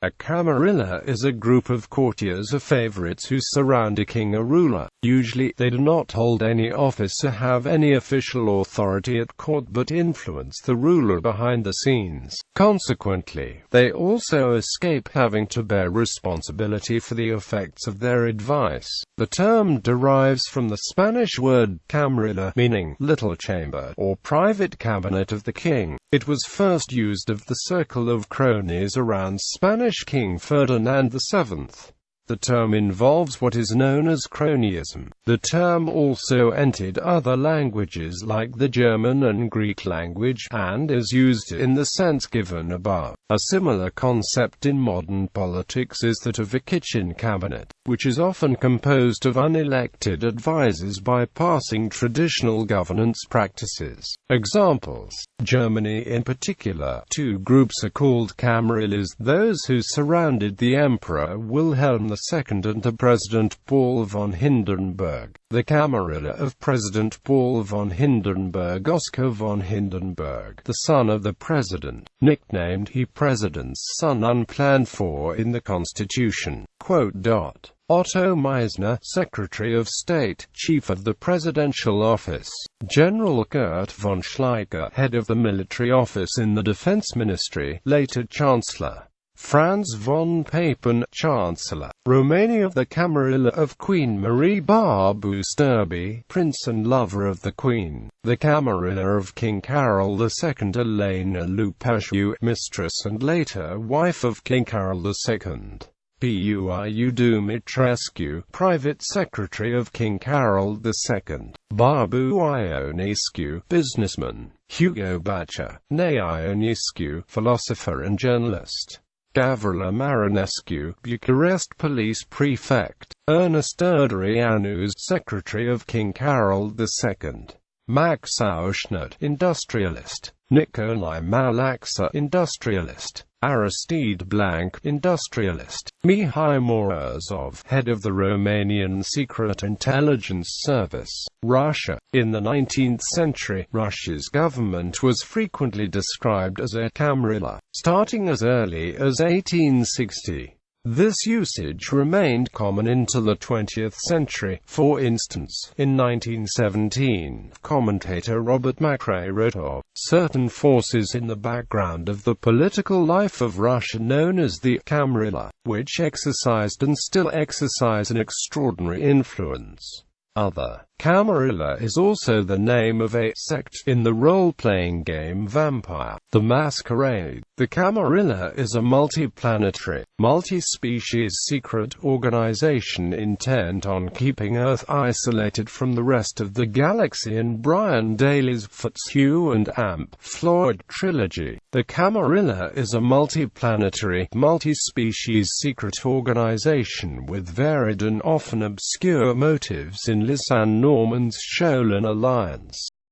A Camarilla is a group of courtiers or favorites who surround a king or ruler. Usually, they do not hold any office or have any official authority at court but influence the ruler behind the scenes. Consequently, they also escape having to bear responsibility for the effects of their advice. The term derives from the Spanish word camarilla, meaning little chamber or private cabinet of the king. It was first used of the circle of cronies around Spanish King Ferdinand VII. The term involves what is known as cronyism. The term also entered other languages like the German and Greek language, and is used in the sense given above. A similar concept in modern politics is that of a kitchen cabinet, which is often composed of unelected advisors bypassing traditional governance practices. Examples: Germany in particular, two groups are called Camarillas: those who surrounded the Emperor Wilhelm II and the President Paul von Hindenburg. The Camarilla of President Paul von Hindenburg, Oskar von Hindenburg, the son of the president, nicknamed he President's son unplanned for in the Constitution. Otto Meisner, Secretary of State, Chief of the Presidential Office. General Kurt von Schleicher, Head of the Military Office in the Defense Ministry, later Chancellor. Franz von Papen, Chancellor. Romania. The Camarilla of Queen Marie Barbu-Sturby, Prince and lover of the Queen. The Camarilla of King Carol II, Elena Lupescu, mistress and later wife of King Carol II. Puiu Dumitrescu, private secretary of King Carol II. Barbu Ionescu, businessman. Hugo Bacha, née Ionescu, philosopher and journalist. Gavrila Marinescu, Bucharest police prefect. Ernest Erdrianu, secretary of King Carol II. Max Auschnert, industrialist. Nicolae Malaxa, industrialist. Aristide Blanc, industrialist. Mihai Morozov, head of the Romanian Secret Intelligence Service. Russia. In the 19th century, Russia's government was frequently described as a camarilla, starting as early as 1860. This usage remained common until the 20th century. For instance, in 1917, commentator Robert McRae wrote of certain forces in the background of the political life of Russia known as the Camarilla, which exercised and still exercise an extraordinary influence. Other Camarilla is also the name of a sect in the role-playing game Vampire: The Masquerade. The Camarilla is a multi-planetary, multi-species secret organization intent on keeping Earth isolated from the rest of the galaxy in Brian Daley's Fitzhugh and Amp Floyd trilogy. The Camarilla is a multi-planetary, multi-species secret organization with varied and often obscure motives in Lisanne Norman's Shaolin Alliance.